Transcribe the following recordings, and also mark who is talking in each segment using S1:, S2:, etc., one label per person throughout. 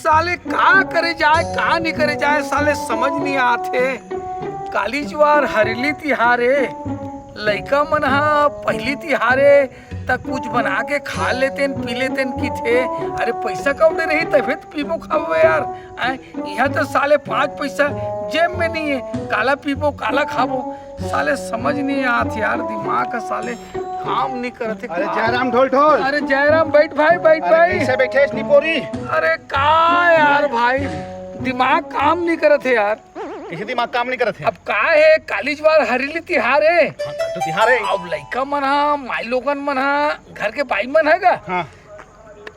S1: साले का करे जाए का नहीं करे जाए साले समझ नहीं आते। कालीजवार हरेली तिहारे लइका मन हा पहली तिहारे तक कुछ बना के खा लेते पी लेते की थे। अरे पैसा कौड़े रही तभी तो पीबो खाबो यार। यहाँ तो साले 5 पैसा जेब में नहीं है, काला पीबो काला खाबो। साले समझ नहीं आती यार, दिमाग का साले काम नहीं करते।
S2: अरे जयराम ढोल ढोल।
S1: अरे जयराम बैठ भाई बैठ भाई।
S2: कैसे बैठे निपोरी?
S1: अरे का यार भाई दिमाग काम नहीं करते यार।
S2: किसी दिमाग काम नहीं करते।
S1: अब का है कालीजवार हरेली तिहार है।
S2: तो तिहार है।
S1: अब लइका मन हा माई लोगन मन हा घर के बाई मन है का।
S2: हाँ।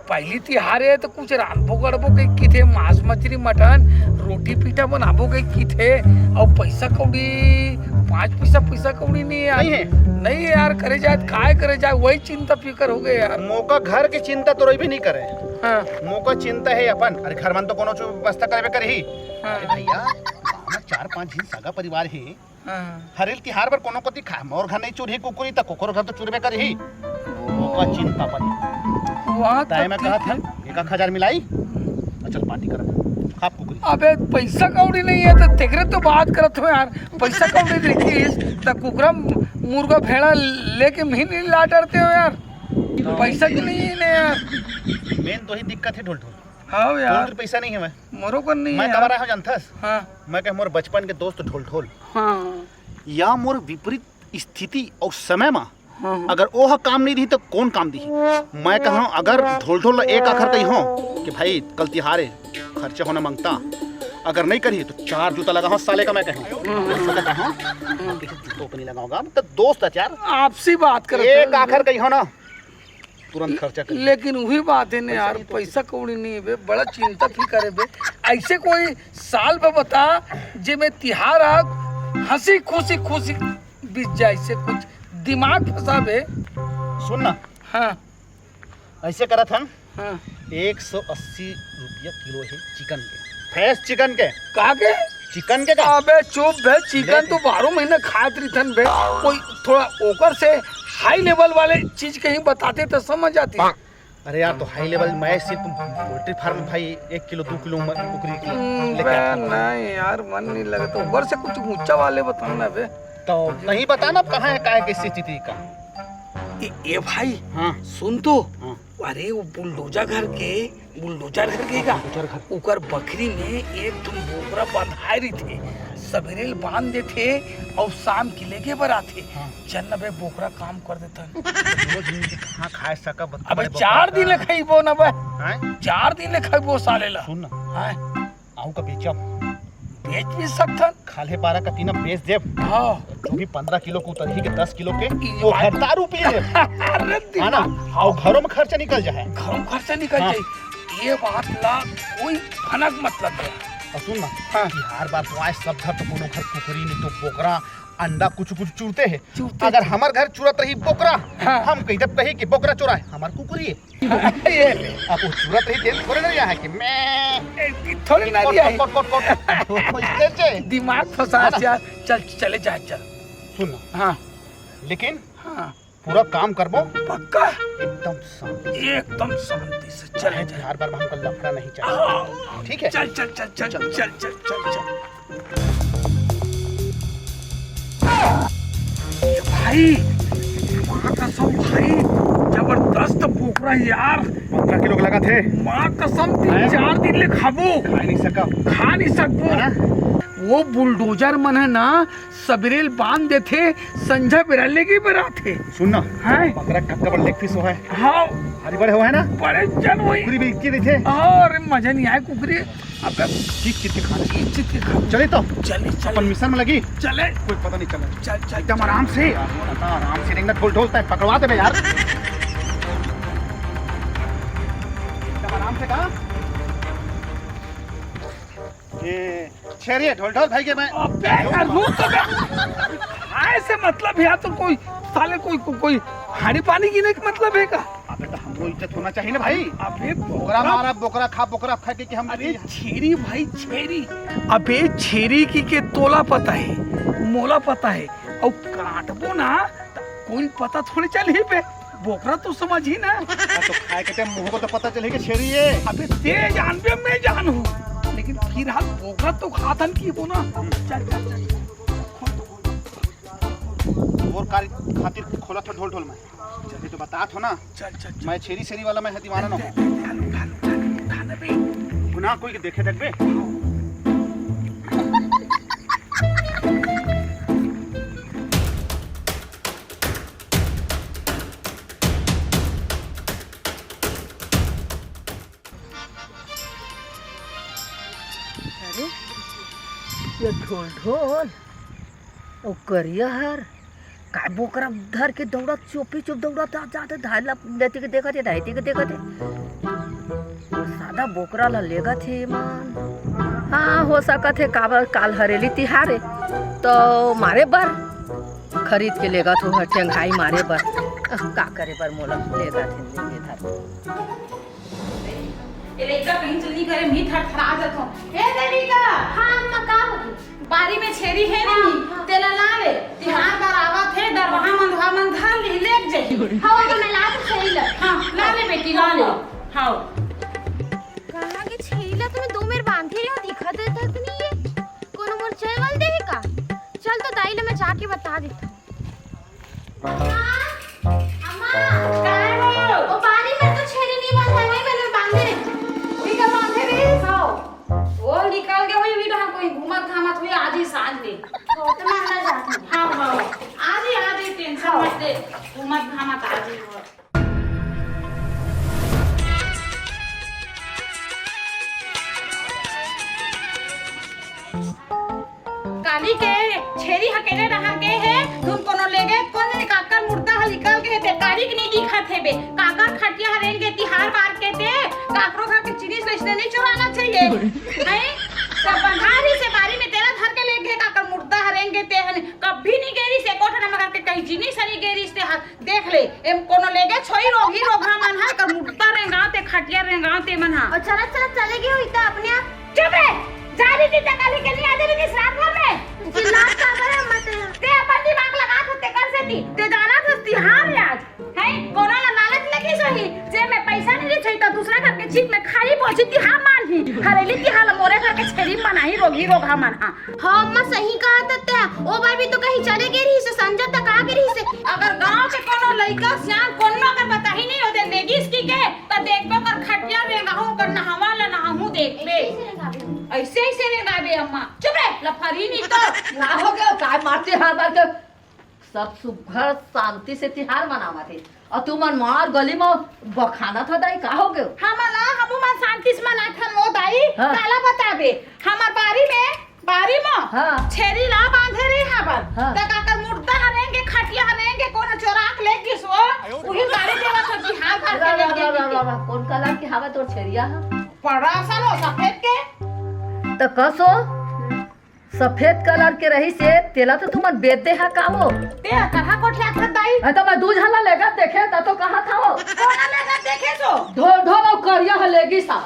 S1: पहली तिहार है तो कुछ रांधबो गड़बो कहीं की थे, मांस मछली मटन रोटी पीठा बनाबो कहीं की थे। और पैसा कौड़ी 5 पैसा कौड़ी नहीं है यार। नहीं है यार, करे जाए काय करे जाए वही चिंता फिकर हो गए यार।
S2: मौका घर की चिंता तो रही भी नहीं करे।
S1: हाँ।
S2: मौका चिंता है अपन। अरे घर मन तो कोनो व्यवस्था करे करही।
S1: हाँ।
S2: अरे भैया 4-5 ही सगा परिवार ही।
S1: हाँ।
S2: हरेल तिहार पर कोनो कोती खा मोर घर नहीं चुरही कुकुरी त कोकर घर तो चुरबे करही। मौका चिंता पर
S1: वहाँ
S2: ताई मैं कहा था 1,000 मिलाई चल पार्टी कर खा कुकुरी।
S1: अबे पैसा कौड़ी नहीं है तो तेरे तो बात करत हो यार। पैसा कौड़ी देखिस तो कुकरा मुर्गा भेड़ा लेके भी नहीं ला डरते हो यार। पैसा की नहीं है यार।
S2: मेन तो ही दिक्कत है ढोल ढोल।
S1: हाँ यार
S2: पैसा नहीं है मैं
S1: मोरो को नहीं
S2: मैं
S1: है।
S2: कब रहा हूँ जानथस?
S1: हाँ।
S2: मैं कह मोर बचपन के दोस्त ढोल ढोल।
S1: हाँ।
S2: या मोर विपरीत स्थिति और समय में
S1: हाँ।
S2: अगर ओह काम नहीं दी तो कौन काम दी? मैं कहा अगर ढोल ढोल एक आखर कही हो कि भाई कल तिहारे खर्चा होना मांगता, अगर नहीं करी तो 4 जूता लगा हो साले का। मैं कहूँ जूतों को नहीं लगाऊंगा तो दोस्त है यार।
S1: आपसी बात कर
S2: एक आखर कही हो ना तुरंत खर्चा कर।
S1: लेकिन वही बात है ना यार, पैसा कौड़ी नहीं है बे, बड़ा चिंता भी करे बे। ऐसे कोई साल पे बता जे में तिहार आ हंसी खुशी बीत जाए से कुछ दिमाग फंसा बे।
S2: सुन ना।
S1: हाँ।
S2: ऐसे करा था।
S1: हाँ।
S2: 180 रुपया किलो है चिकन के। फ्रेश चिकन के
S1: कहा के
S2: चिकन के का?
S1: अबे चुप बे, चिकन तो 12 महीने खात रही थन बे। कोई थोड़ा ओकर से हाई लेवल वाले चीज कहीं बताते तो समझ आती।
S2: अरे यार तो हाई लेवल मैं सिर्फ पोल्ट्री फार्म भाई 1 किलो 2 किलो कुकरी की
S1: नहीं यार मन नहीं लगा तो ऊपर से कुछ ऊंचा वाले बताओ ना बे।
S2: तो नहीं बता ना कहाँ है काय किस स्थिति का।
S1: ये भाई
S2: हाँ
S1: सुन तो।
S2: हाँ।
S1: अरे वो बुलडोजर घर के का उकर बकरी में एक तुम बोकरा बंधाई रही थे। सवेरे बांध दे थे और शाम के लेके बरा थे। चल बे बोकरा काम कर देता।
S2: कहाँ खा सका?
S1: अबे 4 दिन ले खाइबो ना बे। 4 दिन ले खाइबो साले ला।
S2: सुन ना
S1: हां
S2: आऊ का बेचब
S1: बेच भी सकथन।
S2: खाले 12 का तीना बेच देब।
S1: हां
S2: जो भी 15 किलो को उतरही के 10 किलो के वो 1000 रुपये ले।
S1: अरे
S2: है ना? और घरों में खर्चा निकल जाए।
S1: घरों खर्चा निकल जाए। ये बात ला कोई फनक मतलब है।
S2: और सुन ना कि हर बार तो आज सब घर तो कोनो घर कुकरी नहीं तो बोकरा अंडा कुछ चुरते हैं। अगर हमार घर चुरत रही बोकरा हम कही तब कही कि बोकरा चुरा है हमार कुकरी है। ये ले अब वो चुरत रही तेल थोड़े नहीं है कि मैं
S1: थोड़ी ना
S2: कोट
S1: दिमाग फंसा यार। चल चले जाए चल।
S2: सुन ना।
S1: हाँ
S2: लेकिन
S1: हाँ
S2: पूरा काम करबो
S1: पक्का
S2: एकदम शांति
S1: से चले जाए।
S2: हर बार हमको लफड़ा नहीं चाहिए। ठीक है
S1: चल चल चल चल चल चल चल चल चल। भाई माँ कसम भाई जबरदस्त बोकरा यार।
S2: 15 किलो लगा थे।
S1: माँ कसम 3-4 दिन ले खाबो। खा नहीं सकबो। वो बुलडोजर मन है ना सबरेल बांध देते संझा बिराले की बराते।
S2: सुन ना
S1: है
S2: बकरा कक्का बड़ लेग पीस हो है।
S1: हाँ
S2: हरी बड़े हो है ना
S1: बड़े जन हुई
S2: कुकरी भी इक्की थे।
S1: और मजा नहीं आया कुकरी। अबे
S2: चीख के खाने
S1: चीख के खा।
S2: चले तो
S1: चले चल
S2: अपन मिशन में लगी।
S1: चले
S2: कोई पता नहीं चला।
S1: चल चल
S2: एकदम आराम से रेंगना ढोलता है पकड़वा दे यार। एकदम आराम से कहा ये छेरिए ढोल भाई के मैं
S1: ऐसे मतलब है तो कोई साले कोई हाड़ी पानी गिने का मतलब है का?
S2: अबे तो हमको इज्जत होना चाहिए ना भाई।
S1: अबे
S2: बोकरा मारा बोकरा खा के हम।
S1: अरे छेरी भाई छेरी। अबे छेरी की के तोला पता है मोला पता है और काटबो ना तो कोई पता थोड़ी चल ही पे। बोकरा तो समझ ही ना।
S2: तो खाए के टाइम मुंह को तो पता चले कि छेरी है।
S1: अबे ते जानबे मैं जानू, लेकिन फिलहाल बोकरा तो खातन की वो ना। चल चल चल
S2: और कार खातिर खोला था ढोल ढोल में जल्दी तो बता थो ना।
S1: चल चल
S2: मैं छेरी छेरी वाला मैं है दीवाना ना
S1: खाना बे
S2: गुनाह कोई के देखे देखबे।
S3: अरे ये ढोल ढोल ओ करिया हर काय बोकरा धर के दौड़ा चुपी चुप दौड़ा था जाते धाला लेते के देखा थे ढाईती के देखा थे सादा बोकरा ला लेगा थे मान। हाँ हो सका थे काबर काल हरेली तिहारे तो मारे बर खरीद के लेगा तो हठेंगाई मारे बर का करे बर मोला लेगा थे लेके धर
S4: एलेका कहीं जल्दी करे मी थरथरा जातो। हे देविका, हां अम्मा का होगी? बारी में छेरी है नहीं, तेला लावे। तिहार बार आवत है दरवाहा मन धान ले लेक जाई। हां तो मैं ला तो सही ल। हां ला ले बेटी ला ले। हां
S5: कहा कि छेला तुम्हें दो मेर बांधे रहो दिखत है तक नहीं है कोनो मोर चावल दे का। चल तो दाई ले मैं जाके बता देता हूं। अम्मा
S4: काय हो?
S5: ओ बारी में तो छेरी नहीं बांधा है मैंने बांधे रहे।
S4: का बांधे रे खाओ वो निकल के वही वीडियो कोई घूमत घामत हुई आज ही सांझ ले
S5: तो मैं ना जाती हूं।
S4: हां आज ही टेंशन मत ले घूमत घामत आज ही हो। काली के छेरी हकेले रहा के है तुम कोनो ले गए कोने काकर मुर्दा निकल के ते काली के नहीं दिखत है बे काकर खटिया हरेंगे के तिहार बार के ते काकरो घर के चीनी से नहीं चुराना चाहिए हैं सब बंधारी से बारी में तेरा घर के ले गए काकर मुर्दा हरेंगे ते कभी नहीं गेरी से कोठा न मगर के कई चीनी सरी गेरी से देख ले एम कोनो ले गए छोई रोगी रोगा मन है कर मुर्दा रेंगा ते खटिया रेंगा ते मन हा
S5: और चला चला चले गए हुई था अपने आप।
S4: चुप रे जा रही थी काली के लिए आ रही थी श्राद्ध घर में
S5: चिल्लात का करे मत।
S4: ते अपन दिमाग लगा होते कर से थी ते जाना था तिहार है आज है कोनो ना लालच लगी सही जे मैं पैसा नहीं चाहिए तो दूसरा घर के चीज में खाली पहुंची तिहार मान ही हरेली तिहार मोरे घर के छेरी मनाही रोगी रोगा मन हा।
S5: हां अम्मा सही कहा तत्या ओ बार भी तो कहीं चले गए रही से संजय तक आ गई से।
S4: अगर गांव के कोनो लइका सियान कोनो अगर बता ही नहीं होते लेडीज की के तो देखबो कर खटिया रेगा हो कर नहावा ला नहामू देख ले ऐसे ऐसे रेगा बे अम्मा चुप रे लफरी नहीं तो
S3: ना हो गया काय मारते हार बार के सब सुघर शांति से तिहार मनावा थे और तू मन मार गली में बखाना था दाई का हो गयो।
S4: हमला हमू मन शांति से मना था नो दाई
S3: हाँ।
S4: काला बताबे हमर बारी में
S3: हाँ।
S4: छेरी ला बांधे रे हाबर
S3: हाँ।
S4: त काकर मुर्दा हरेंगे खटिया हरेंगे कोन चोराक ले किसो उही गाड़ी देवा था बिहार भर के ले
S3: कौन कलर की हवा तोर छेरिया है
S4: पड़ा सा नो सफेद के
S3: तो कसो सफेद कलर के रही से तेला तो तुमन बेचते है कामो
S4: ते कहा कोठिया था दाई
S3: तो मैं दूध हला लेगा देखे तो कहा था वो
S4: कोना लेगा देखे सो
S3: ढो ढो वो करिया हलेगी सा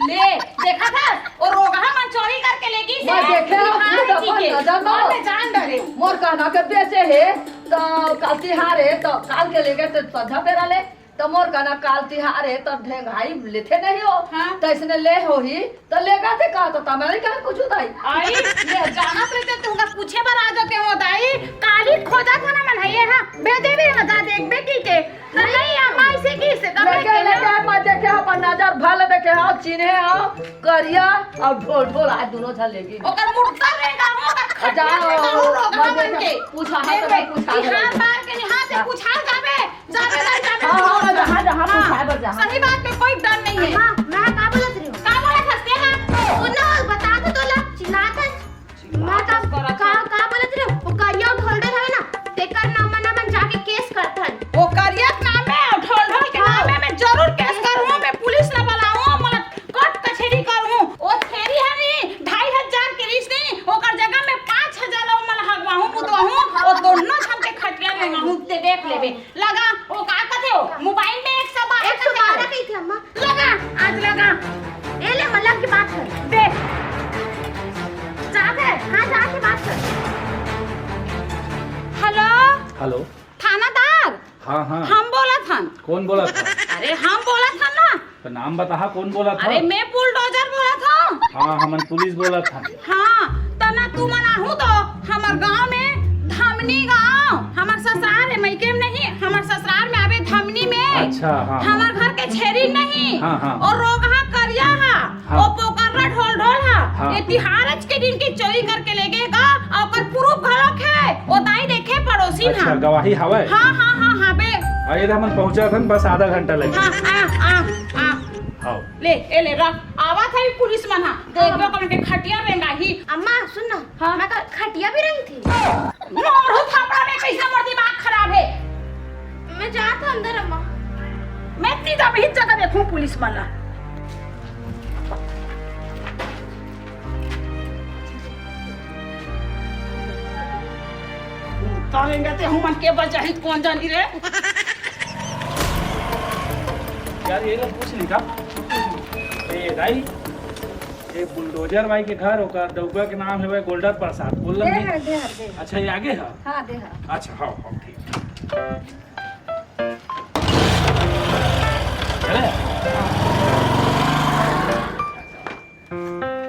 S4: ले देखा था और रोगा मन चोरी करके लेगी से
S3: मैं देखे हो
S4: बिहार
S3: तो
S4: की के।
S3: नजर ना
S4: और मैं जान डरे
S3: मोर कहना के बेचे है तो काल तिहार है तो काल के लेके तो सजा पेरा ले तो मोर कहना काल तिहार है तो ढेंगाई लेते नहीं हो
S4: हाँ।
S3: तो इसने ले हो ही तो लेगा थे का तो तमें क्या कुछ दाई
S4: आई ले जाना पड़ते तुमका पूछे बर आ जाते हो दाई काली खोजा था ना मन है हां भेजे भी ना जा देख बेटी के नहीं अम्मा इसे की से तब
S3: लेके लेके मत देखे हो पर नजर भल देखे हो चिन्हे हो करिया और ढोल ढोल आज दोनों झल लेगी
S4: ओकर मुर्दा रहेगा हो का
S3: जाओ
S4: के
S3: पूछा है तो पूछा
S4: बिहार बार के निहां से पूछा जाबे जाबे
S3: हां जहां जहां पूछा बर जहां
S4: सही बात में कोई डर नहीं है
S5: हां मैं का बोलत रही हूं
S4: का बोले हंसते हैं
S5: उन्ना बता दे तो ला चिल्लात है मैं का बोलत रही हूं वो करिया ढोल दे है ना तेकर नाम ना मन जाके केस करथन।
S4: वो करियत नाम में ढोल ढोल के नाम में मैं जरूर केस करूं मैं पुलिस न बुलाऊं मतलब कोर्ट कचहरी करूं ओ थेरी है नी 2500 के रीस नहीं ओकर जगह में 5000 लो मन हगवाहूं मुदवाहूं और दोनों हम के खटिया में हूं ते देख लेबे लगा ओ का कथे हो मोबाइल में 112
S5: 112 कही थी अम्मा
S4: लगा आ हन।
S6: कौन बोला था?
S4: अरे हम बोला था ना।
S6: तो नाम बता, कौन बोला था?
S4: अरे मैं बुलडोजर बोला था।
S6: हाँ, हमन पुलिस बोला था।
S4: हाँ तो ना तू मनाहू तो हमार गांव में धमनी गांव हमार ससुराल है, मैके में नहीं, हमार ससुराल में आवे धमनी में।
S6: अच्छा, हाँ,
S4: हमार घर के छेरी नहीं।
S6: हाँ, हाँ।
S4: और रोगहा करिया हा,
S6: हाँ।
S4: ओ पोकरा ढोल ढोल हा।
S6: हाँ।
S4: ये तिहारज के दिन की चोरी करके ले गेगा और ओकर प्रूफ घलक है। ओ दाई देखे पड़ोसी
S6: अच्छा,
S4: ना।
S6: गवाही हवा?
S4: हाँ हाँ हाँ हाँ बे।
S6: आइए हमन पहुंचा था, बस आधा घंटा लगे।
S4: हाँ आ
S6: हाँ,
S4: ले ले रख आवा था पुलिस मन हा। देखो कौन के खटिया रेंगा ही।
S5: अम्मा सुन ना,
S4: हाँ।
S5: मैं कल खटिया भी रही थी।
S4: मोरू थापड़ा में कैसे मोर दिमाग खराब है।
S5: मैं जा था अंदर अम्मा।
S4: मैं इतनी जब जगह देखूं पुलिस मन ला। तारेंगे ते हम मन के बजाही कौन जानी रे।
S6: यार ये लोग पूछ लिखा ए दाई, ये बुलडोजर भाई के घर होकर डौगा के नाम है गोल्डन प्रसाद बोल रहे।
S5: दे।
S6: अच्छा, ये आगे है?
S5: हाँ दे।
S6: अच्छा, हाँ हाँ ठीक। चले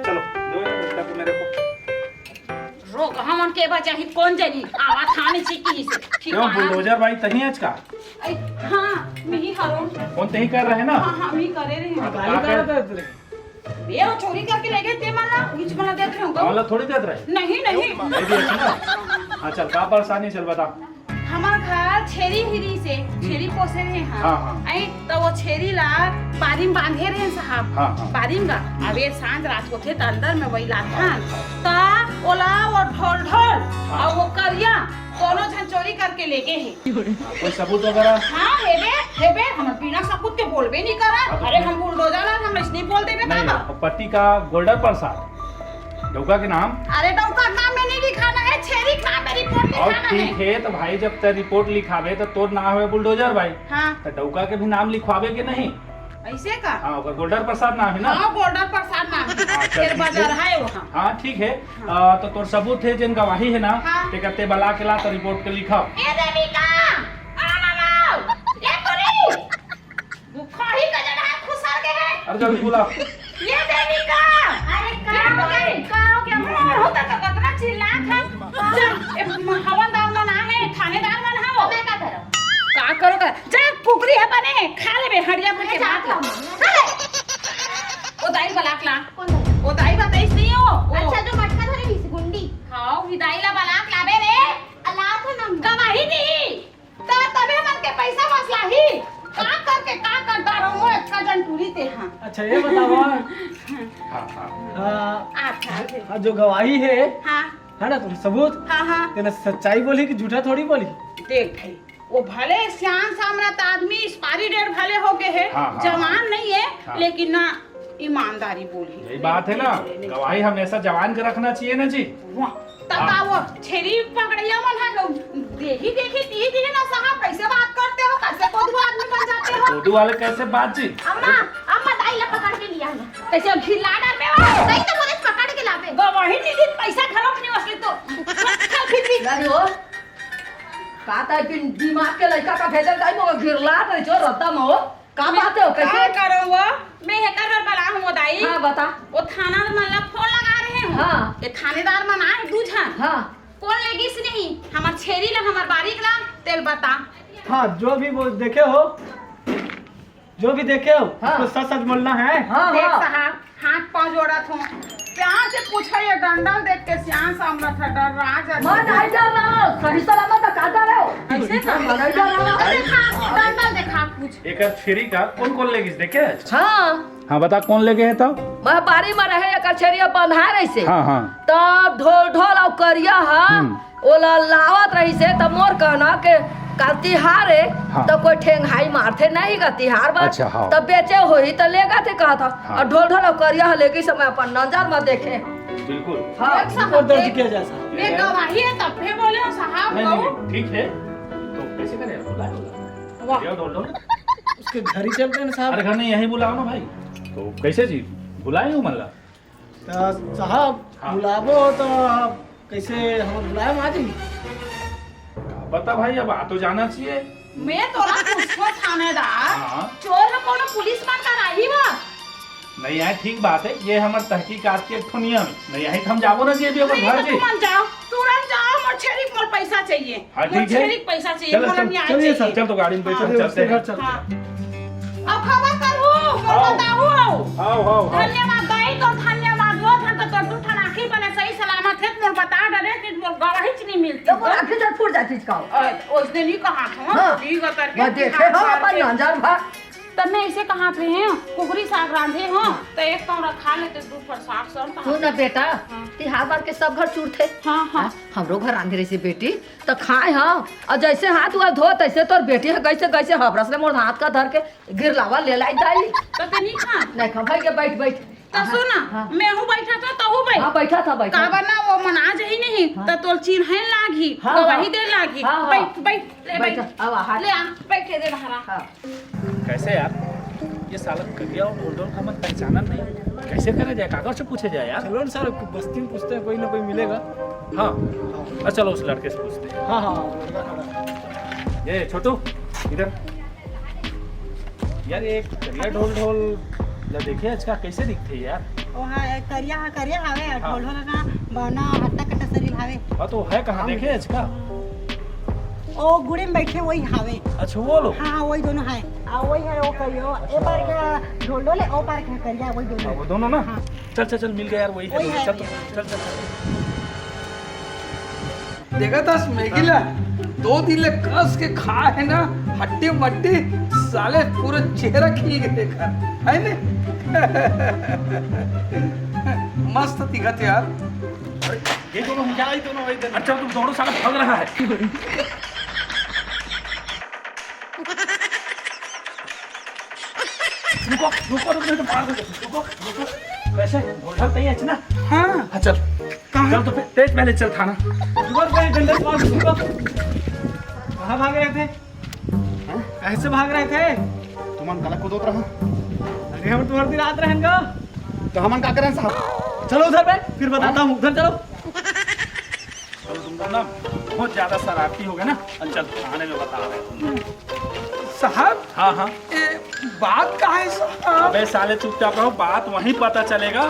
S6: चलो, दो तक मेरे को।
S4: रोक हमन के बजाही कौन जानी आवा थाने चिकी से।
S6: क्यों बुलडोजर भाई तही आज का?
S4: हाँ मैं ही करूं।
S6: कौन तही कर रहे ना?
S4: हाँ हम ही करे रहे हैं।
S6: गाली कर दे
S4: ये वो चोरी करके ले गए ते माला बीच में देख रहे हो।
S6: वाला थोड़ी देख रहे
S4: नहीं नहीं
S6: नहीं भी अच्छी ना। हाँ चल, का परेशानी चल बता।
S4: हमार घर छेरी हिरी से छेरी पोसे रहे हैं।
S6: हाँ, हाँ।
S4: आई तो वो छेरी ला बारी में बांधे रहे साहब।
S6: हाँ, हाँ।
S4: बारी में अब ये सांझ रात को थे तो अंदर में वही लाथा ता ओला वो ढोल ढोल
S6: हाँ।
S4: और वो करिया दोनों जन चोरी करके ले गए हैं।
S6: कोई सबूत वगैरह?
S4: हाँ हेबे हम बिना सबूत के बोलबे नहीं करा।
S6: हाँ, तो
S4: अरे हम बुलडोजर ला हम इसलिए बोल देबे
S6: नहीं,
S4: का।
S6: पति का गोल्डन प्रसाद डौका के नाम।
S4: अरे डौका नाम में नहीं लिखाना है, छेरी का नाम में रिपोर्ट
S6: और
S4: लिखाना
S6: ठीक
S4: है।
S6: है तो भाई जब तक रिपोर्ट लिखावे तो तोर नाम है बुलडोजर भाई,
S4: हाँ
S6: तो डौका के भी नाम लिखवावे के नहीं?
S4: ऐसे का।
S6: हाँ, ओकर गोल्डन प्रसाद नाम है ना?
S4: हाँ गोल्डन प्रसाद नाम है।
S6: हाँ, चल,
S4: फिर
S6: ठीक
S4: बाजार
S6: है।
S4: है वहाँ।
S6: हाँ ठीक है। तो तोर सबूत है जिन गवाही है ना,
S4: हाँ।
S6: ते कहते बला के ला तो रिपोर्ट के लिखाओ।
S4: ए देविका आना लाओ ये पुरी बुखारी का जगह खुसर के है।
S6: अरे जल्दी बुलाओ।
S4: ये देविका अरे का हो गया मोर होता तो कतना चिल्ला था। हवलदार मन आहे, थानेदार मन हाओ।
S5: मैं क्या करूं?
S4: का करो का जा कुकरी है बने खा ले बे हड़िया भर के भात ला। ओ दाई बलाक ला।
S5: कौन था?
S4: ओ दाई बताइस नहीं हो।
S5: अच्छा जो मटका धरे रही गुंडी।
S4: हां हिदाई ला बलाक लाबे रे।
S5: अल्लाह था नाम।
S4: गवाही दी ता तबे मन के पैसा वसलाही का करके का करता रहो अच्छा जन टूरी ते हां।
S7: अच्छा ये बताओ,
S6: हाँ हाँ
S4: अच्छा
S7: जो गवाही है
S4: हाँ
S7: ना, तुम सबूत
S4: हाँ हाँ
S7: तेने सच्चाई बोली कि झूठा थोड़ी बोली?
S4: देख भाई वो भले श्याम सामरात आदमी एक्सपायरी डेट भले हो गए है,
S6: हाँ, हाँ,
S4: जवान नहीं है
S6: हाँ।
S4: लेकिन ना ईमानदारी बोली।
S6: यही बात है ना, गवाही हमेशा जवान के रखना चाहिए ना जी।
S4: वाह, तब का वो छेरी पकड़िया मन है देखी देखी ती दी ना साहब कैसे बात करते हो, कैसे कोदू आदमी बन जाते हो।
S6: कोदू वाले कैसे बात जी?
S5: अम्मा दाई ला पकड़ के लिया है।
S4: कैसे खिला डाल में वो
S5: दाई तो पुलिस पकड़ के लावे।
S4: गवाही नहीं दी पैसा खराब नहीं वसली तो चल फिर भी
S3: अरे हो काता कि दिमाग के लड़का का भेजल काई मो गिरला तो जो रहता मो का बात है
S4: क्या
S3: कैसे?
S4: करो वो मैं है कर बला हूं दाई।
S3: हाँ बता।
S4: वो थाना मन ला फोन लगा रहे हैं।
S3: हाँ।
S4: ये थानेदार मन आए दूझन।
S3: हाँ
S4: कौन लेगी इस नहीं हमार छेरी ला हमार बारीक ला तेल बता।
S7: हाँ, जो भी वो देखे हो, जो भी देखे हो
S3: हाँ।
S7: उसको सच सच बोलना है।
S3: हाँ
S4: देख
S3: हाँ
S4: साहब हाथ पांव जोड़ा थो प्यार से पूछा ये डंडल देख के सियान सामला था डर राज
S3: मन आई जा ना सही सलामत काटा रहो
S4: ऐसे था
S3: मन आई जा ना।
S4: देखा डंडल देखा कुछ
S6: एक छेरी का कौन कौन लेगी देखे?
S3: हाँ
S6: हाँ बता कौन लेके है तो?
S3: मैं बारी में रहे एक छेरिया बंधा रही से
S6: हाँ हाँ
S3: तब ढोल ढोल और करिया हा ओला लावत रही से तब मोर कहना के कल तिहार है
S6: हाँ।
S3: तो कोई ठेंगाई मारते नहीं का तिहार बात
S6: अच्छा, हाँ।
S3: तब बेचे होई तो लेगा थे कहा था
S6: हाँ।
S3: और ढोल ढोल और करिया हा लेके समय अपन नजर में देखे।
S6: बिल्कुल।
S3: हाँ
S4: देख साहब,
S7: और दर्ज
S4: देख।
S7: किया जाए साहब।
S4: मैं गवाही है तब फिर बोले हो साहब
S6: नहीं
S4: को।
S6: नहीं ठीक है, तो कैसे करें? बुलाओ
S4: वाह।
S6: ये ढोल ढोल।
S7: उसके घर ही चलते हैं साहब।
S6: अरे घर नहीं यहीं बुलाओ ना भाई। तो कैसे जी बुलाए हूँ मल्ला?
S7: तो साहब
S6: हाँ।
S7: बुलाबो तो कैसे हम बुलाए आज ही?
S6: बता भाई, अब आ तो जाना चाहिए।
S4: मैं तोरा पूछती वो थानेदार
S6: हाँ।
S4: चोर है कोनो पुलिस मान का रही बा
S6: नहीं आई ठीक बात है ये हमार तहकीकात के ठुनिया में नहीं आई हम जाबो ना जी अभी अपन घर जी
S4: तुम जाओ तुरंत जाओ मोर छेरी मोर पैसा चाहिए
S6: हाँ,
S4: मोर
S6: ठीक है।
S4: छेरी पैसा चाहिए
S6: चलो
S4: मोर
S6: चल
S4: न्याय
S6: चलिए
S4: चाहिए
S6: सर चल तो गाड़ी में बैठ
S4: हाँ।
S6: चलते हैं
S4: हाँ। अब खबर करू मोर
S6: आओ।
S4: बताओ
S6: आओ
S4: धन्यवाद दाई तो धन्यवाद वो था तो तू ठनाखी बने सही सलामत है मोर बता डरे कि मोर गवाही नहीं मिलती
S3: तो मोर आंखें जब फूट जाती का
S4: उस दिन ही कहा था
S3: हाँ।
S4: ठीक है
S3: मैं देखे हो अपन अंजार भाग
S4: तब मैं ऐसे कहा थे हैं कुकरी साग रांधे हो तो एक कौन खा लेते दू पर साग सर
S3: तू न बेटा तिहार बार के सब घर चूरते
S4: हाँ हाँ
S3: हमरो घर आंधी रही बेटी तो खाए हाँ और जैसे हाथ हुआ धो तैसे तोर बेटी है कैसे कैसे हबरस ले मोर हाथ का धर के गिरलावा ले लाई दाई
S4: तो ते नहीं खा
S3: नहीं खा भाई के बैठ बैठ
S4: तो सुना
S3: हाँ।
S4: मैं हूँ बैठा था तो हूँ बैठ
S3: हाँ बैठा था बैठा
S4: का बना वो मना जही नहीं तो तोल चिन्हन लागी
S3: हाँ,
S4: गवाही
S3: हाँ।
S4: दे लागी
S3: हाँ, हाँ।
S4: बैठ बैठ ले
S3: बैठ,
S4: बैठ
S3: अब हाथ।
S4: ले आ बैठे दे बाहर
S3: हाँ।
S6: कैसे यार ये साला करिया और ढोल ढोल का मन पहचाना नहीं कैसे करा जाए कागज से पूछे जाए यार
S7: चलो ना सर बस्ती में पूछते हैं कोई ना कोई मिलेगा।
S6: हाँ अच्छा चलो उस लड़के से पूछते हैं
S7: हाँ हाँ
S6: ये छोटू इधर यार ये करिया ढोल ढोल ला देखे अच्छा कैसे दिखते यार
S8: वहाँ करिया हावे
S6: हाँ।
S8: ढोल ढोल का बना हट्टा कट्टा शरीर हावे
S6: हाँ तो है कहाँ देखे अच्छा
S8: ओ गुड़े में बैठे वही हावे
S6: अच्छा वो लो
S8: हाँ वही दोनों है वही है वो करियो ए पार का ढोल ढोल ओ पार का करिया वही
S6: हाँ,
S8: दोनों
S6: वो दोनों ना
S8: हाँ।
S6: चल चल चल मिल गया यार वही
S8: वही
S6: है
S8: है
S6: चल तो चल चल
S1: देखा था मेगिला 2 दिन कस के खा है ना हड्डी मड्डी साले पूरे चेहरा खी गए कर है ने मस्त दिखत यार
S6: ये दोनों क्या ही दोनों वही अच्छा तुम दोनों साला भाग रहा है रुको रुको रुको तो मार दो रुको रुको कैसे ढोल ढाल नहीं है ना
S1: हाँ
S6: हाँ चल चल तो फिर तेज पहले चल थाना
S7: रुको कोई डंडे से मार रुको कहाँ भाग रहे थे कैसे भाग रहे थे
S2: तुमन गलत को दोत रहा
S7: अरे हम तुम्हारे दिन रात रहेंगे
S2: तो हमन का करें साहब
S7: चलो उधर पे फिर बताता हूँ उधर चलो
S6: चलो तुम लोग ना बहुत ज्यादा शरारती हो गए ना चल थाने में बता रहे हैं
S1: साहब
S6: हाँ हाँ
S1: ये बात का है साहब
S6: अबे साले चुपचाप रहो बात वहीं पता चलेगा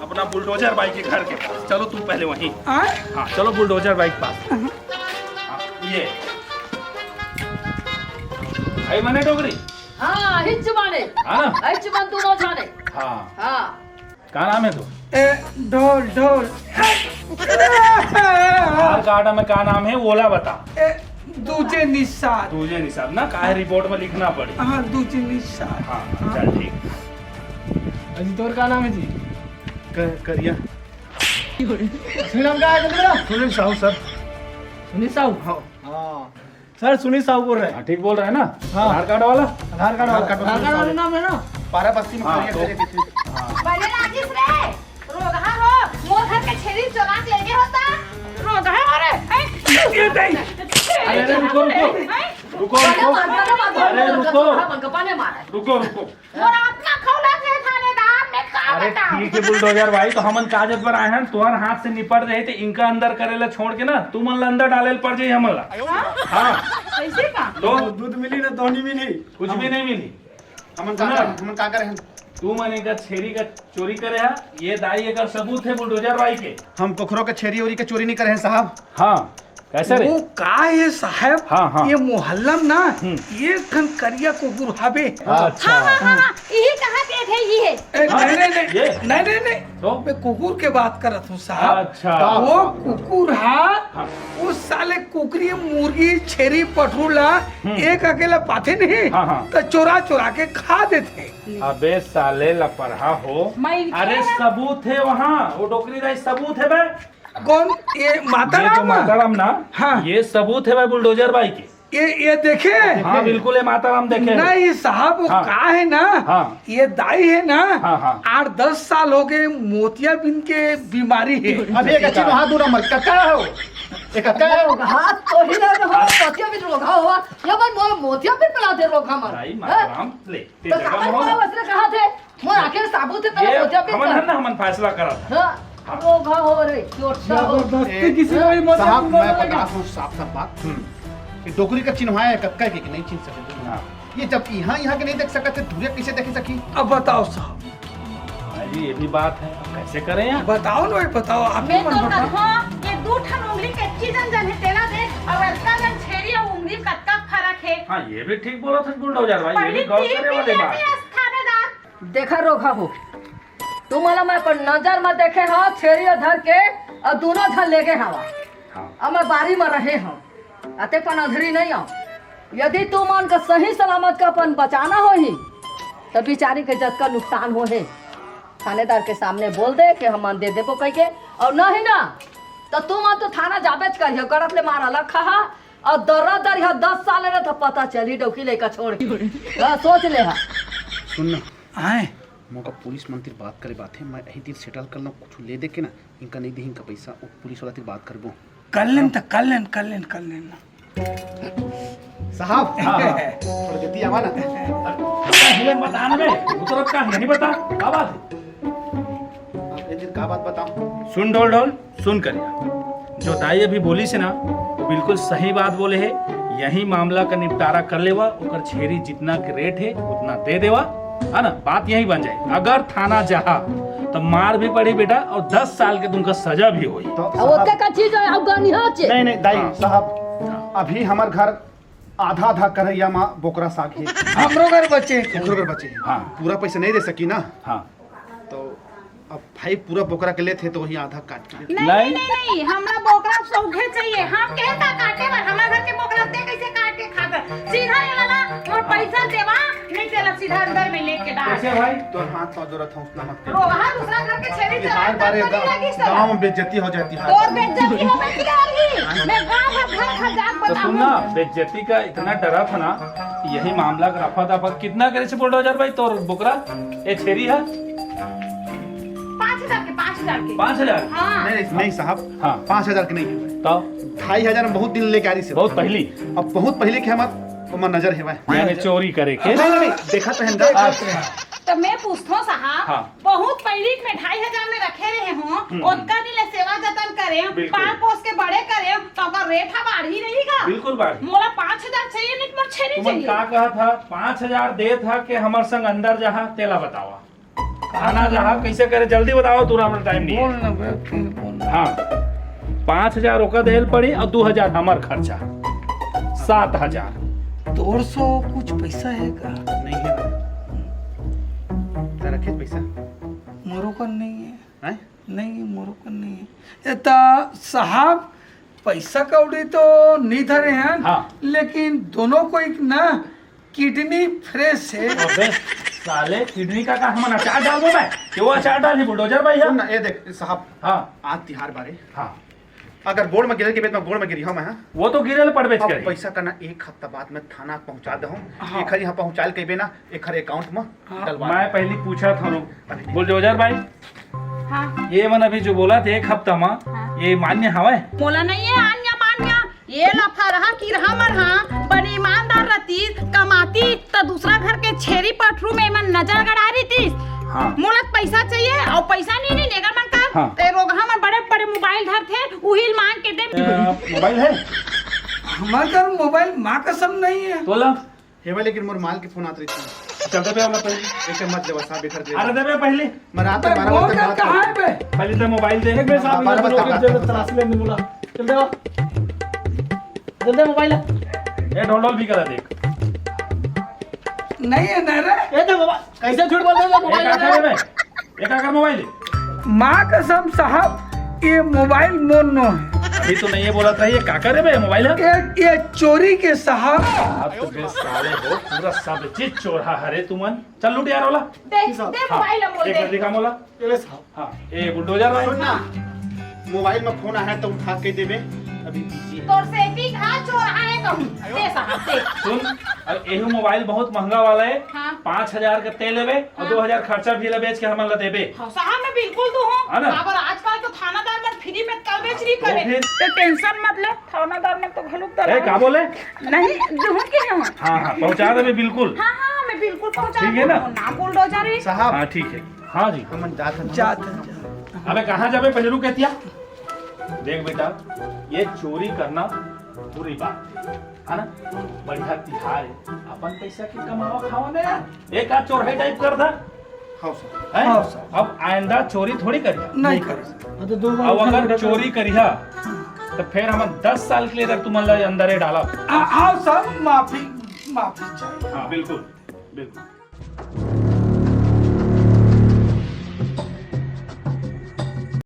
S6: अपना बुलडोजर बाइक के घर के पास चलो तुम पहले वहीं
S1: आए?
S6: हाँ चलो बुलडोजर बाइक पास हाँ, ये आई मने डोगरी
S3: हाँ हिच माने
S6: हाँ ना
S3: हिच मन तू नो जाने
S6: हाँ
S3: हाँ
S6: क्या नाम है तू
S1: ए ढोल ढोल
S6: आधार कार्ड में क्या नाम है ओला बता
S1: ए दूजे निशान
S6: तुझे निशाब ना काहे रिपोर्ट में लिखना पड़े
S1: हाँ दूजे निशान
S6: हाँ चल ठीक
S7: अजी तोर का नाम है जी
S2: करिया
S7: सुनी नाम का है तुम्हारा
S2: सुनील साहू सर
S7: सुनील साहू हाँ सर सुनील साहू बोल रहे हैं
S6: हाँ ठीक बोल रहे हैं ना
S7: हाँ।
S6: आधार कार्ड वाला
S7: आधार कार्ड वाला आधार कार्ड वाला नाम है ना
S2: पारा बस्ती में
S6: हाँ,
S2: करिया
S6: तो-
S2: करे पीछे
S4: पहले राजेश रे रोगहा हो मोर घर के छेरी चोरा के लेके होता रोगहा रे
S6: ये नहीं अरे रुको रुको रुको अरे रुको
S3: मन का पाने मारा
S6: रुको रुको
S4: मोर आत्मा खौला के थानेदार मैं का
S6: अरे
S4: बताऊं
S6: ठीक है बुलडोजर भाई तो हमन कागज पर आए हैं तुम्हारे हाथ से निपट रहे थे इनका अंदर करेला छोड़ के ना तू मन ला अंदर डाले पड़ जाई हमन ला हाँ
S4: कैसे का
S6: तो
S7: दूध मिली ना तो नहीं मिली
S6: कुछ भी नहीं मिली
S2: हमन का करें
S6: तू मने का छेरी का चोरी करे है ये दाई का सबूत है बुलडोजर भाई के
S2: हम पोखरों के छेरी ओरी के चोरी नहीं करे हैं साहब
S6: हाँ कैसे रे
S1: वो का है साहब
S6: हाँ, हाँ।
S1: ये मोहल्ला में ना ये खन करिया को गुरहाबे
S6: अच्छा
S4: हां यही कहा के थे ये
S1: नहीं नहीं नहीं
S6: ये?
S1: नहीं नहीं
S6: तो?
S1: मैं कुकुर के बात करत हूँ साहब
S6: अच्छा
S1: वो कुकुर
S6: हाँ।
S1: हा उस साले कुकरी मुर्गी छेरी पठरूला एक अकेला पाते नहीं
S6: हाँ, हाँ।
S1: तो चोरा चोरा के खा देते
S6: अबे साले लपरहा हो
S4: मैं
S6: अरे सबूत है वहाँ वो डोकरी दाई सबूत है बे
S1: कौन ये माता
S6: ये जो
S1: राम
S6: माताराम ना
S1: हाँ।
S6: ये सबूत है भाई बुलडोजर भाई के
S1: ये देखे
S6: हाँ बिल्कुल है माताराम देखे हैं।
S1: नहीं साहब वो
S6: हाँ।
S1: का है ना
S6: हाँ।
S1: ये दाई है ना
S6: हाँ, हाँ।
S1: 8-10 साल हो गए मोतियाबिंद के बीमारी है
S2: अभी एक अच्छी वहां 2 नंबर कक्का हो एक कक्का हो
S3: हाथ तो ही ना हो मोतिया भी रोगा हुआ ये मन मोतिया भी पिला दे रोगा मर
S6: भाई माताराम ले ते
S3: तो
S6: जगह
S3: सामान
S6: मोहन।
S3: बोला वैसे कहा थे मोर आखिर साबुत है
S6: ये
S3: तो मोतिया भी
S6: हमन है ना हमन फैसला करा था
S3: हां रोगा हो रे चोटसा हो
S7: जबरदस्ती किसी को भी मत
S2: साहब मैं बता दूं साफ साफ बात कि डोकरी का चिन्ह है कक्का के कि नहीं चिन्ह सकते
S6: हाँ।
S2: ये जब यहाँ के नहीं देख सकते दूरिया कैसे देख सकी?
S1: अब बताओ साहब,
S6: भाई ये भी बात है, अब कैसे करें यार?
S1: बताओ ना, बताओ आप ही
S4: मैं तो
S1: मन बताओ।
S4: कहो ये दू ठन उंगली कच्ची जन जन है तेरा देख और इसका जन छेरी और उंगली कतका फर्क है।
S6: हाँ ये भी ठीक बोला था बुलडोजर भाई, ये
S4: पहली
S6: भी गौर
S4: तीन
S6: करे वाली बात है।
S4: थानेदार
S3: देखा रोका हो तुम्हारा मैं पर नजर में देखे हाँ छेरी धर के और दोनों धर लेके हवा
S6: हाँ।
S3: अब मैं बारी में रहे हम अते पन अधरी नहीं आओ। यदि तू मन का सही सलामत का अपन बचाना हो ही तो बेचारी के जत का नुकसान हो है थानेदार के सामने बोल दे कि हम दे देबो कह के, और नहीं ना तो तू मन तो थाना जाबेच करियो करत ले मार अलग खा और दर्रा दर 10 साल रहे तो पता चली डौकी लेकर छोड़ के सोच ले हा।
S2: सुन ना,
S1: आए
S2: मौका पुलिस मंत्री बात करे बात है, मैं यही तीर सेटल कर लूँ, कुछ ले दे के ना इनका नहीं दी इनका पैसा, वो पुलिस वाला तीर बात करबो।
S1: कर लेन तो कर लेन
S2: साहब थोड़ा जल्दी आवा ना।
S6: पहले बता ना बे, उतरत का नहीं बता, क्या बात है?
S2: आप एक दिन का बात बताओ।
S6: सुन ढोल ढोल, सुन करिया। जो दाई अभी बोली से ना, वो बिल्कुल सही बात बोले है। यही मामला का निपटारा कर लेवा, ओकर छेरी जितना के रेट है उतना दे देवा, है ना? बात यही बन जाए। अगर थाना जहा तो मार भी पड़ी बेटा और 10 साल के तुमका सजा भी होई।
S2: तो
S3: अब ओते का चीज है अफगानिया चे
S2: नहीं नहीं दाई साहब, अभी हमार घर आधा आधा करैया माँ बोकरा साग है,
S1: हमरो घर बच्चे
S2: घर बचे हैं।
S6: हाँ।
S2: पूरा पैसा नहीं दे सकी ना,
S6: हाँ
S2: तो अब भाई पूरा बोकरा के लेते तो वही आधा काट के
S4: नहीं हमरा बोकरा सौखे चाहिए। हम कहता काटे बा हमारे घर के बोकरा ते कैसे काट के खाता सीधा ये वाला और पैसा देवा नहीं चला सीधा अंदर में लेके डाल।
S6: कैसे भाई?
S2: तो हाथ तो जरूरत है उतना मत
S4: रो वहां दूसरा घर के छेरी चला
S2: हर बार गाँव में बेइज्जती हो जाती है।
S4: और बेइज्जती हो बेटी मैं गांव घर खजान
S6: तो सुनना,
S4: बताऊं।
S6: बेइज्जती का इतना डरा था ना, यही मामला का रफा दफा कितना करे से बुलडोजर भाई तोर बोकरा ये छेरी है
S4: 5,000 के
S6: 5,000।
S4: हाँ
S2: नहीं साहब,
S6: हाँ।
S2: 5,000 के नहीं है,
S6: तो
S2: 2,500 में बहुत दिन लेके आ रही से।
S6: बहुत पहली
S2: अब बहुत पहले के हमार नजर है भाई।
S6: यानी चोरी करे के।
S2: नहीं देखा तो है
S4: तो मैं पूछता हूँ साहब,
S6: हाँ।
S4: बहुत पहले में 2,500 में रखे रहे हों, उनका दिले सेवा जतन करे,
S6: बिल्कुल।
S4: पाल पोस के बड़े करे, तो अगर रेट बढ़ ही रहेगा।
S6: बिल्कुल बाढ़।
S4: मोला 5,000 चाहिए नहीं तो छेरी
S6: तुमन
S4: चाहिए।
S6: का कहा था 5,000 दे था कि हमार संग अंदर जहा तेला बतावा खाना जहा कैसे करे जल्दी बताओ, तुरा हमरा टाइम नहीं
S1: बोल
S6: है।
S1: ना बे, फिर बोल।
S6: हाँ 5,000 ओका देल पड़ी और 2,000 हमार खर्चा 7,000।
S1: 200 कुछ पैसा है का?
S2: नहीं है रखे पैसा
S1: मोरोकन नहीं है,
S2: हैं?
S1: नहीं मोरोकन नहीं है। ये तो साहब पैसा कौड़ी तो नहीं धरे हैं,
S6: हाँ।
S1: लेकिन दोनों को एक ना किडनी फ्रेश है।
S6: अबे साले किडनी का हम अचार डाल दो मैं, क्यों अचार डाल ही बुलडोजर भाई
S2: सुन
S6: है?
S2: ना ये देख साहब,
S6: हाँ
S2: आज तिहार बारे
S6: हाँ
S2: अगर बोर्ड में गिरे के बेत में बोर्ड में गिरी हम हाँ,
S6: वो तो गिरल पड़ बेच
S2: अब
S6: करे।
S2: पैसा करना 1 हफ्ता बाद में थाना पहुंचा दे हूं।
S1: हाँ।
S2: एक यहाँ पहुंचाल के बेना एक अकाउंट में डलवा
S6: मैं पहले पूछा था बुलडोजर भाई,
S4: हाँ।
S6: ये मन अभी जो बोला थे 1 हफ्ता में, ये मान्य हवा
S4: मोला नहीं है आन्या मान्या, ये लफा रहा कि रहा मरहा बड़ी ईमानदार रहती कमाती तो दूसरा घर के छेरी पटरू में मन नजर गड़ा रही थी।
S6: हाँ।
S4: मोला पैसा चाहिए और पैसा नहीं नेगर मन का।
S6: हाँ।
S4: ते रोगहा में बड़े बड़े मोबाइल धर थे उहिल मांग के दे।
S6: मोबाइल है
S1: हमारे घर मोबाइल माँ कसम नहीं है।
S6: तो ला
S2: हे वाले लेकिन मोर माल की फोन आत रही थी,
S6: चलते पे वाला पहले,
S2: एक मत देवा साहब इधर
S6: अरे दे बे पहले,
S2: मैं रात
S1: बे,
S2: में 12
S1: बोल
S2: बजे
S1: कर
S2: बात
S1: कहाँ है
S2: करता
S1: बे?
S6: पहले तो मोबाइल दे।
S7: एक साहब
S2: बारह
S7: इधर
S2: बता।
S7: लोग जब तलाश लेने बोला चल दे जल्दी मोबाइल है।
S6: ये ढोल भी करा देख।
S1: नहीं है ना रे।
S7: ये तो मोबाइल कैसे झूठ बोल रहे हो?
S6: एक
S7: मोबाइल
S6: आकर
S7: है
S6: बे, एक आकर मोबाइल है।
S1: माँ कसम साहब ये मोबाइल मोनो है।
S6: अभी तो नहीं ये बोला था ये काकर है बे मोबाइल है।
S1: ये चोरी के साहब।
S6: आप तो बे साले हो, पूरा सब चीज चोरा हरे तुमन। चल लूट यार वाला।
S4: दे मोबाइल मोल
S6: एक
S4: दे।
S6: बार दिखा मोला।
S7: ये साहब
S6: हाँ ये बुलडोजर भाई।
S2: सुन ना, मोबाइल में फोन आया तो उठा के देवे, अभी बिजी है।
S4: तोर से भी घा चोर है कहूं दे साहब दे।
S6: सुन, और यही मोबाइल बहुत महंगा वाला है।
S4: हाँ।
S6: 5,000 का तेल लेबे और 2,000 खर्चा भी ले बेच के हमन ला देबे।
S4: हाँ साहब मैं बिल्कुल दूं हूं।
S6: है ना?
S4: अगर आजकल तो थानादार में फ्री में कर बेच रही करे
S6: फिर?
S4: तो टेंशन मत ले, थानादार में तो भलुक
S6: ए का बोले?
S4: नहीं दूं के हूं।
S6: हाँ हाँ पहुंचा देबे बिल्कुल।
S4: हाँ हाँ मैं बिल्कुल पहुंचा
S6: ठीक है ना?
S4: ना बुलडोजर ही।
S2: साहब
S6: हाँ ठीक है। हाँ जी।
S2: हम जात हैं।
S1: जात
S6: अबे कहाँ जाबे पहले रुक कहतिया। देख बेटा, ये चोरी करना बुरी बात है, है ना? बढ़िया तिहार है, अपन पैसा की कमावा खावा ना यार। एक आध चोर है टाइप कर दा,
S2: हाँ सर।
S6: हैं?
S1: हाँ सर।
S6: अब आइंदा चोरी थोड़ी करिया।
S1: नहीं करे
S7: तो 2 बार
S6: अब
S7: उठा
S6: अगर
S7: के
S6: चोरी करिया तो फिर हम 10 साल के लिए अगर तुम्हारे अंदर डाला।
S1: हाँ सर, माफी चाहिए।
S6: हाँ बिल्कुल बिल्कुल।